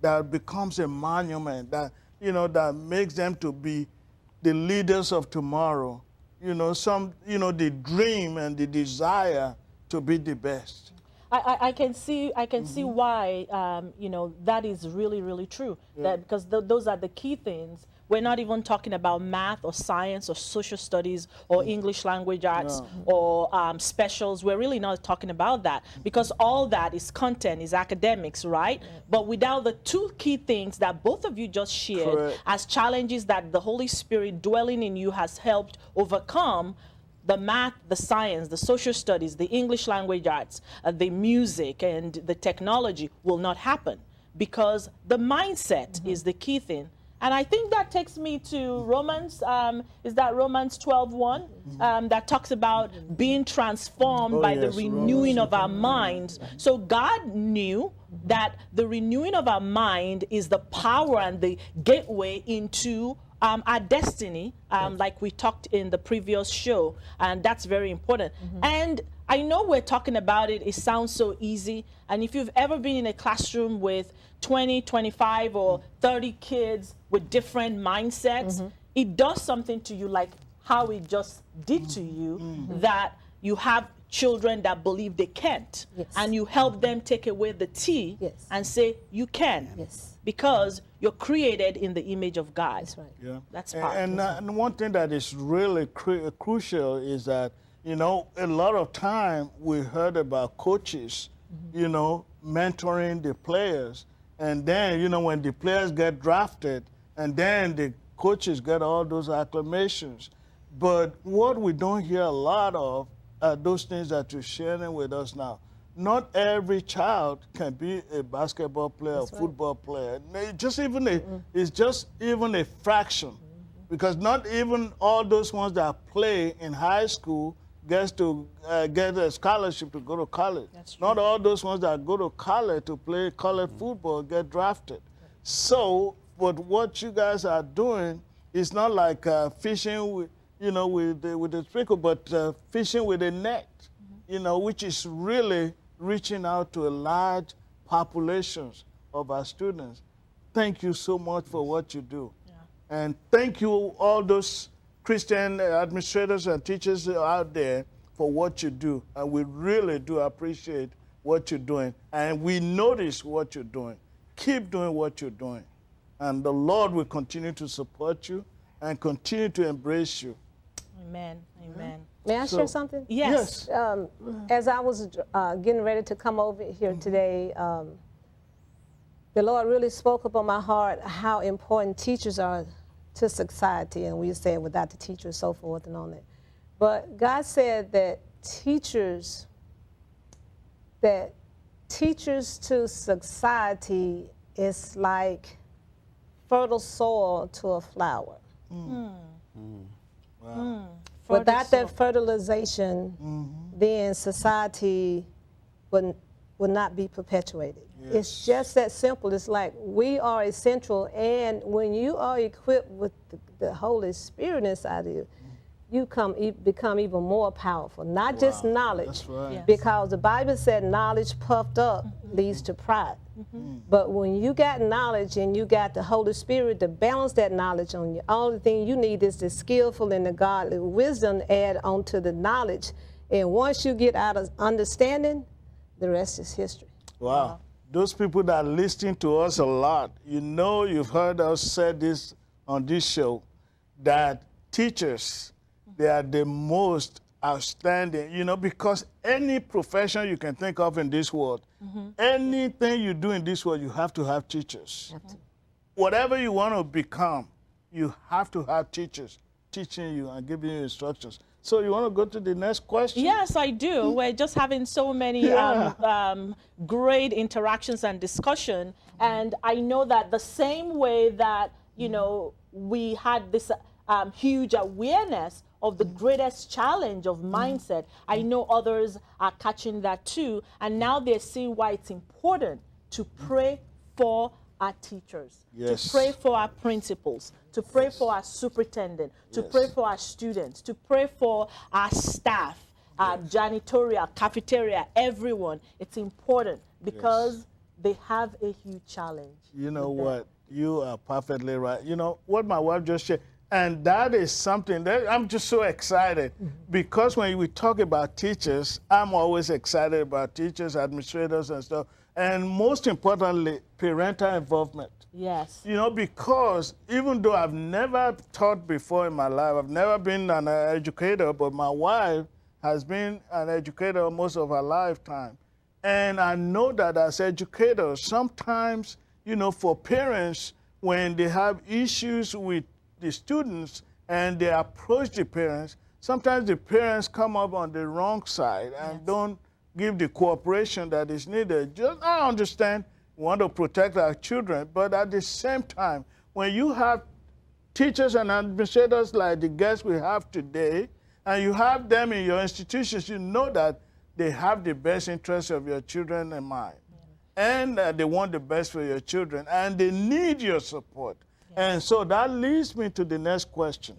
that becomes a monument, that, that makes them to be the leaders of tomorrow. The dream and the desire to be the best. I can see why that is really, really true. Yeah. That because those are the key things. We're not even talking about math or science or social studies or English language arts or specials. We're really not talking about that, because all that is content, is academics, right? But without the two key things that both of you just shared, Correct, as challenges that the Holy Spirit dwelling in you has helped overcome, the math, the science, the social studies, the English language arts, the music, and the technology will not happen, because the mindset is the key thing. And I think that takes me to Romans, is that Romans 12:1, that talks about being transformed by the renewing of our minds. So God knew that the renewing of our mind is the power and the gateway into our destiny, like we talked in the previous show, and that's very important. And I know we're talking about it, it sounds so easy, and if you've ever been in a classroom with 20, 25, or 30 kids with different mindsets, it does something to you, like how it just did to you, that you have children that believe they can't, and you help them take away the T and say, you can, because you're created in the image of God. That's right. Yeah. That's powerful. And one thing that is really crucial is that, a lot of time we heard about coaches, mentoring the players. And then, when the players get drafted, and then the coaches get all those acclamations. But what we don't hear a lot of are those things that you're sharing with us now. Not every child can be a basketball player, a football player. It's just even a fraction. Because not even all those ones that play in high school gets to get a scholarship to go to college. Not all those ones that go to college to play college football get drafted. So, but what you guys are doing is not like fishing with, with the sprinkle, but fishing with a net, which is really reaching out to a large populations of our students. Thank you so much for what you do. And thank you all those Christian administrators and teachers out there for what you do. And we really do appreciate what you're doing. And we notice what you're doing. Keep doing what you're doing. And the Lord will continue to support you and continue to embrace you. Amen. Amen. May I share something? Yes. As I was getting ready to come over here today, the Lord really spoke upon my heart how important teachers are to society, and we said without the teachers, so forth and on that. But God said that teachers to society is like fertile soil to a flower. Wow. Without that fertilization, then society would not be perpetuated. Yes. It's just that simple. It's like we are essential, and when you are equipped with the Holy Spirit inside of you, you become even more powerful. Not just knowledge, That's right. because the Bible said knowledge puffed up leads to pride. But when you got knowledge and you got the Holy Spirit to balance that knowledge on you, all the thing you need is the skillful and the godly wisdom add onto the knowledge. And once you get out of understanding, the rest is history. Wow. Those people that are listening to us a lot, you've heard us say this on this show, that teachers, they are the most outstanding, because any profession you can think of in this world, anything you do in this world, you have to have teachers. Whatever you want to become, you have to have teachers teaching you and giving you instructions. So you want to go to the next question? Yes, I do. We're just having so many great interactions and discussion. And I know that the same way that, we had this huge awareness of the greatest challenge of mindset, I know others are catching that too. And now they're seeing why it's important to pray for our teachers, to pray for our principals, to pray for our superintendent, to pray for our students, to pray for our staff, our janitorial, cafeteria, everyone. It's important because they have a huge challenge. You know with that. what? You are perfectly right. You know what my wife just said, and that is something that I'm just so excited because when we talk about teachers, I'm always excited about teachers, administrators, and stuff, and most importantly, parental involvement. Yes. You know, because even though I've never taught before in my life, I've never been an educator, but my wife has been an educator most of her lifetime. And I know that as educators, sometimes, you know, for parents, when they have issues with the students and they approach the parents, sometimes the parents come up on the wrong side and don't give the cooperation that is needed. Just, I understand we want to protect our children, but at the same time, when you have teachers and administrators like the guests we have today, and you have them in your institutions, you know that they have the best interests of your children in mind. And they want the best for your children, and they need your support. And so that leads me to the next question.